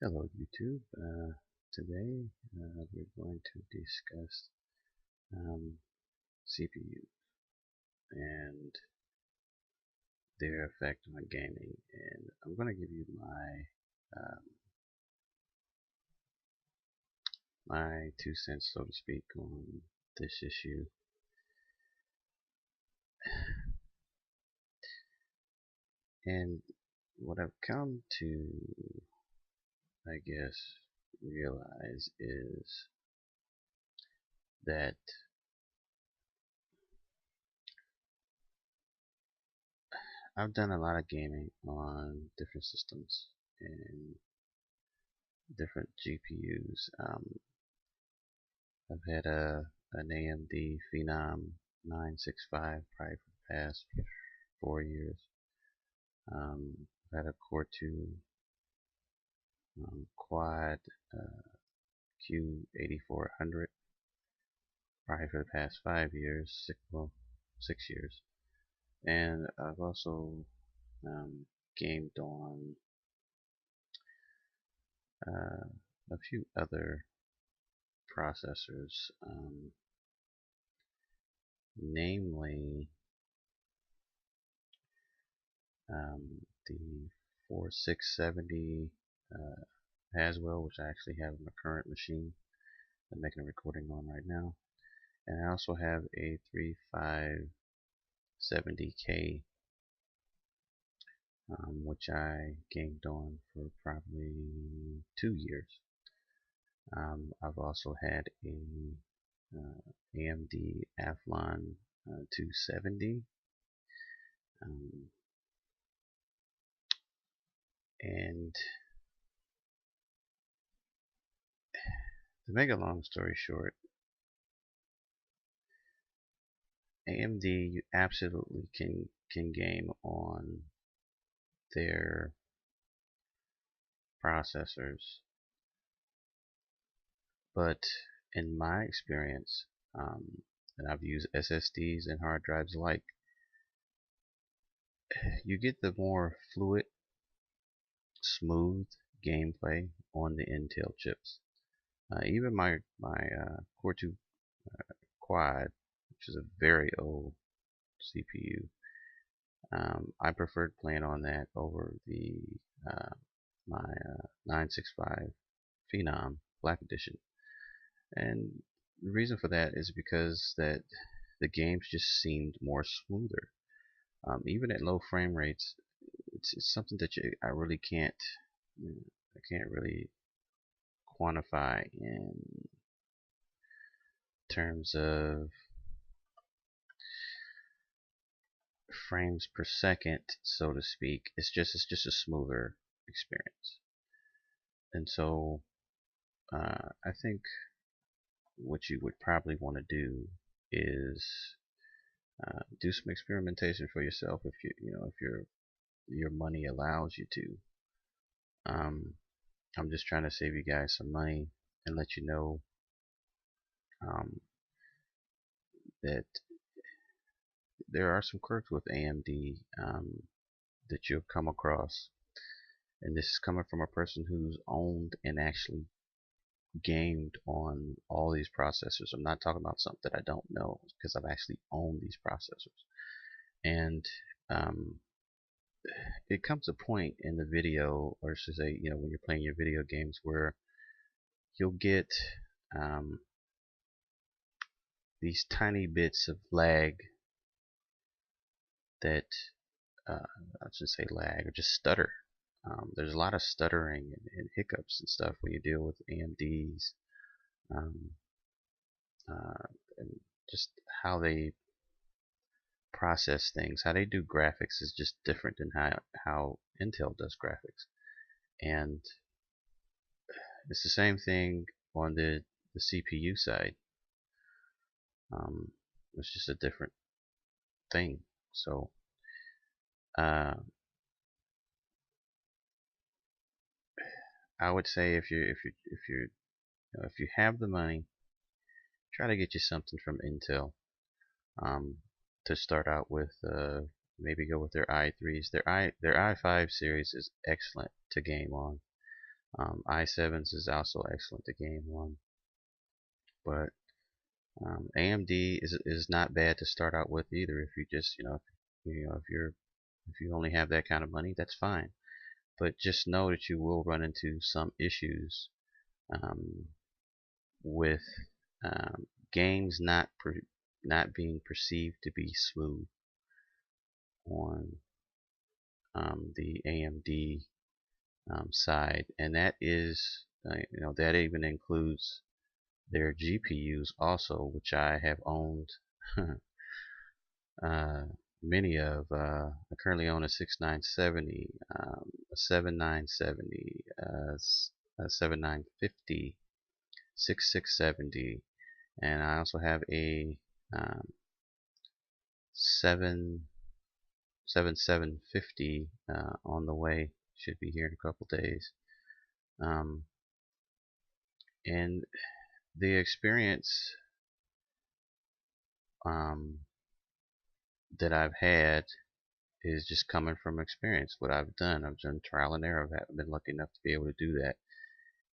Hello YouTube. Today we're going to discuss CPU and their effect on gaming, and I'm going to give you my 2 cents, so to speak, on this issue. And what I've come to, I guess, realize is that I've done a lot of gaming on different systems and different GPUs. I've had an AMD Phenom 965 probably for the past 4 years. I've had a Core 2 Quad Q8400 probably for the past 5 years, 6 years. And I've also gamed on a few other processors, namely the 4670 Haswell, which I actually have in my current machine I'm making a recording on right now. And I also have a 3570K, which I gamed on for probably 2 years. I've also had a AMD Athlon 270, and to make a long story short, AMD, you absolutely can game on their processors, but in my experience, and I've used SSDs and hard drives alike, you get the more fluid, smooth gameplay on the Intel chips. Even my Core 2 Quad, which is a very old CPU, I preferred playing on that over the my 965 Phenom Black Edition. And the reason for that is because that the games just seemed more smoother. Even at low frame rates, it's something that I really I can't really quantify in terms of frames per second, so to speak. It's just a smoother experience. And so I think what you would probably want to do is do some experimentation for yourself if if your money allows you to. Um, I'm just trying to save you guys some money and let you know um, that there are some quirks with AMD that you'll come across. And this is coming from a person who's owned and actually gamed on all these processors. I'm not talking about something that I don't know because I've actually owned these processors. And um, it comes a point in the video, or should I say, when you're playing your video games, where you'll get um, these tiny bits of lag that I should say lag or just stutter. There's a lot of stuttering and hiccups and stuff when you deal with AMDs, um, and just how they process things, how they do graphics is just different than how Intel does graphics. And it's the same thing on the CPU side. It's just a different thing. So uh, I would say if you have the money, try to get you something from Intel um, to start out with. Maybe go with their i3s. Their i5 series is excellent to game on. i7s is also excellent to game on, but AMD is not bad to start out with either. If you just if you only have that kind of money, that's fine. But just know that you will run into some issues um, with games not being perceived to be smooth on the AMD side, and that is that even includes their GPUs also, which I have owned uh, many of. I currently own a 6970, a 7970, a 7950, 6670, and I also have a um, 7750 on the way. Should be here in a couple days. Um, and the experience um, that I've had is just coming from experience. What I've done trial and error. I've been lucky enough to be able to do that.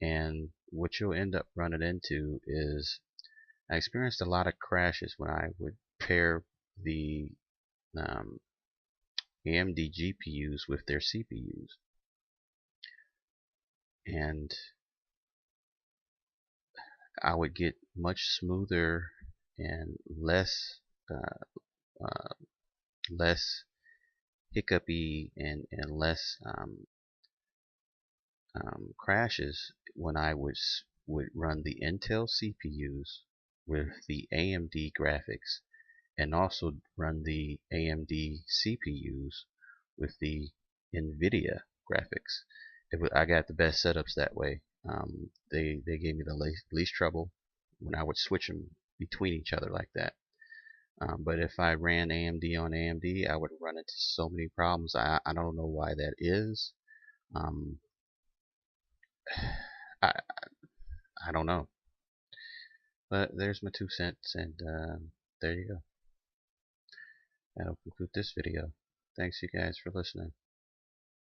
And what you'll end up running into is I experienced a lot of crashes when I would pair the um, AMD GPUs with their CPUs, and I would get much smoother and uh, uh, less hiccupy and less crashes when I would run the Intel CPUs with the AMD graphics, and also run the AMD CPUs with the NVIDIA graphics. I got the best setups that way. They gave me the least trouble when I would switch them between each other like that. But if I ran AMD on AMD, I would run into so many problems. I don't know why that is. Um, I I don't know. But there's my 2 cents, and there you go. That'll conclude this video. Thanks you guys for listening.